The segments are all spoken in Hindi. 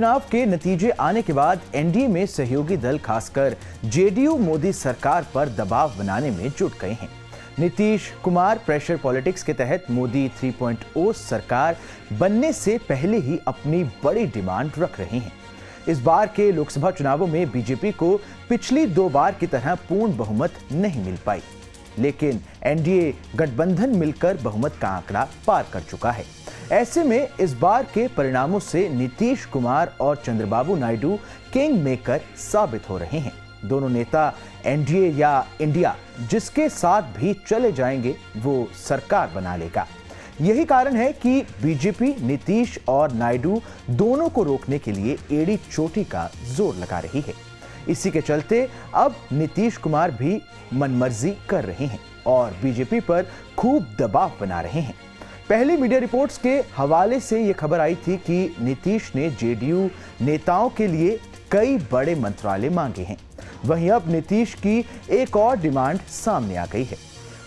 चुनाव के नतीजे आने के बाद एनडीए में सहयोगी दल खासकर जेडीयू मोदी सरकार पर दबाव बनाने में जुट गए हैं। नीतीश कुमार प्रेशर पॉलिटिक्स के तहत मोदी 3.0 सरकार बनने से पहले ही अपनी बड़ी डिमांड रख रहे हैं। इस बार के लोकसभा चुनावों में बीजेपी को पिछली 2 बार की तरह पूर्ण बहुमत नहीं मिल पाई, लेकिन एनडीए गठबंधन मिलकर बहुमत का आंकड़ा पार कर चुका है। ऐसे में इस बार के परिणामों से नीतीश कुमार और चंद्रबाबू नायडू किंग मेकर साबित हो रहे हैं। दोनों नेता एनडीए या इंडिया जिसके साथ भी चले जाएंगे वो सरकार बना लेगा। यही कारण है कि बीजेपी नीतीश और नायडू दोनों को रोकने के लिए एड़ी चोटी का जोर लगा रही है। इसी के चलते अब नीतीश कुमार भी मनमर्जी कर रहे हैं और बीजेपी पर खूब दबाव बना रहे हैं। पहली मीडिया रिपोर्ट्स के हवाले से यह खबर आई थी कि नीतीश ने जेडीयू नेताओं के लिए कई बड़े मंत्रालय मांगे हैं। वहीं अब नीतीश की एक और डिमांड सामने आ गई है।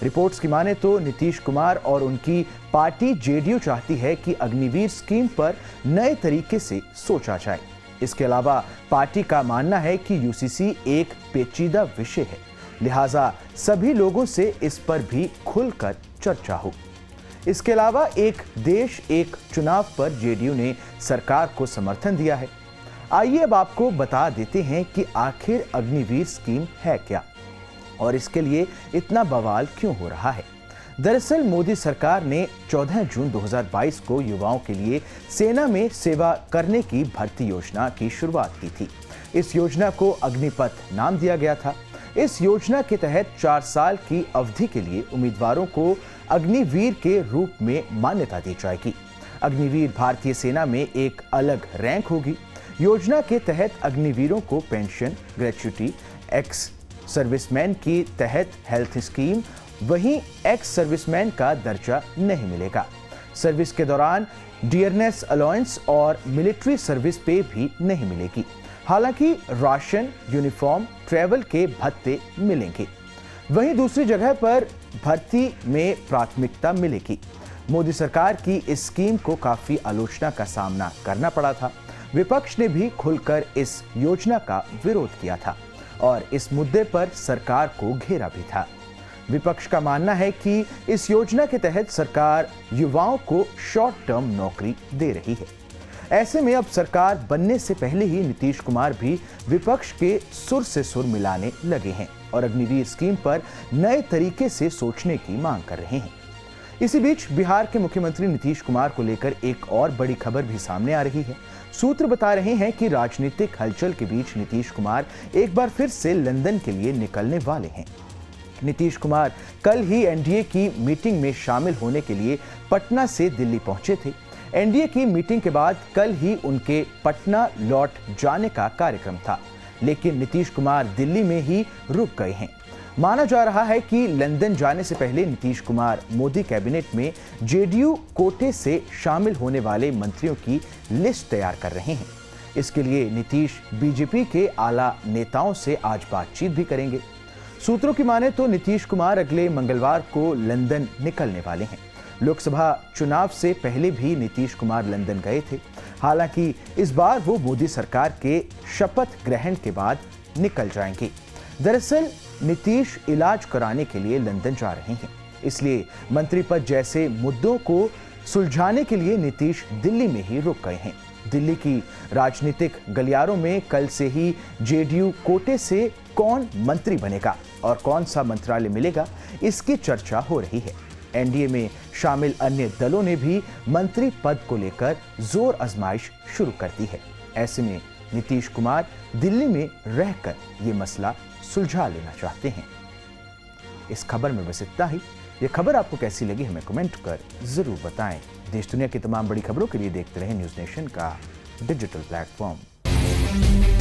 रिपोर्ट्स की माने तो नीतीश कुमार और उनकी पार्टी जेडीयू चाहती है कि अग्निवीर स्कीम पर नए तरीके से सोचा जाए। इसके अलावा पार्टी का मानना है कि यूसीसी एक पेचीदा विषय है, लिहाजा सभी लोगों से इस पर भी खुलकर चर्चा हो। इसके अलावा एक देश एक चुनाव पर जेडीयू ने सरकार को समर्थन दिया है। आइए अब आपको बता देते हैं कि आखिर अग्निवीर स्कीम है क्या और इसके लिए इतना बवाल क्यों हो रहा है। दरअसल मोदी सरकार ने 14 जून 2022 को युवाओं के लिए सेना में सेवा करने की भर्ती योजना की शुरुआत की थी। इस योजना को अग्निपथ नाम दिया गया था। इस योजना के तहत 4 साल की अवधि के लिए उम्मीदवारों को अग्निवीर के रूप में मान्यता दी जाएगी। अग्निवीर भारतीय सेना में एक अलग रैंक होगी। योजना के तहत अग्निवीरों को पेंशन, ग्रेच्युटी, एक्स सर्विसमैन की तहत हेल्थ स्कीम, वहीं एक्स सर्विसमैन का दर्जा नहीं मिलेगा। सर्विस के दौरान डियरनेस अलाउंस और मिलिट्री सर्विस पे भी नहीं मिलेगी। हालांकि राशन, यूनिफॉर्म, ट्रैवल के भत्ते मिलेंगे। वहीं दूसरी जगह पर भर्ती में प्राथमिकता मिलेगी। मोदी सरकार की इस स्कीम को काफी आलोचना का सामना करना पड़ा था। विपक्ष ने भी खुलकर इस योजना का विरोध किया था और इस मुद्दे पर सरकार को घेरा भी था। विपक्ष का मानना है कि इस योजना के तहत सरकार युवाओं को शॉर्ट टर्म नौकरी दे रही है। ऐसे में अब सरकार बनने से पहले ही नीतीश कुमार भी विपक्ष के सुर से सुर मिलाने लगे हैं और अग्निवीर स्कीम पर नए तरीके से सोचने की मांग कर रहे हैं। इसी बीच बिहार के मुख्यमंत्री नीतीश कुमार को लेकर एक और बड़ी खबर भी सामने आ रही है। सूत्र बता रहे हैं कि राजनीतिक हलचल के बीच नीतीश कुमार एक बार फिर से लंदन के लिए निकलने वाले हैं। नीतीश कुमार कल ही एनडीए की मीटिंग में शामिल होने के लिए पटना से दिल्ली पहुंचे थे। एनडीए की मीटिंग के बाद कल ही उनके पटना लौट जाने का कार्यक्रम था, लेकिन नीतीश कुमार दिल्ली में ही रुक गए हैं। माना जा रहा है कि लंदन जाने से पहले नीतीश कुमार मोदी कैबिनेट में जेडीयू कोटे से शामिल होने वाले मंत्रियों की लिस्ट तैयार कर रहे हैं। इसके लिए नीतीश बीजेपी के आला नेताओं से आज बातचीत भी करेंगे। सूत्रों की माने तो नीतीश कुमार अगले मंगलवार को लंदन निकलने वाले हैं। लोकसभा चुनाव से पहले भी नीतीश कुमार लंदन गए थे। हालांकि इस बार वो मोदी सरकार के शपथ ग्रहण के बाद निकल जाएंगे। दरअसल नीतीश इलाज कराने के लिए लंदन जा रहे हैं, इसलिए मंत्री पद जैसे मुद्दों को सुलझाने के लिए नीतीश दिल्ली में ही रुक गए हैं। दिल्ली की राजनीतिक गलियारों में कल से ही जेडीयू कोटे से कौन मंत्री बनेगा और कौन सा मंत्रालय मिलेगा, इसकी चर्चा हो रही है। एनडीए में शामिल अन्य दलों ने भी मंत्री पद को लेकर जोर आजमाइश शुरू कर दी है। ऐसे में नीतीश कुमार दिल्ली में रहकर ये मसला सुलझा लेना चाहते हैं। इस खबर में बस इतना ही। ये खबर आपको कैसी लगी हमें कमेंट कर जरूर बताएं। देश दुनिया की तमाम बड़ी खबरों के लिए देखते रहें न्यूज़ नेशन का डिजिटल प्लेटफॉर्म।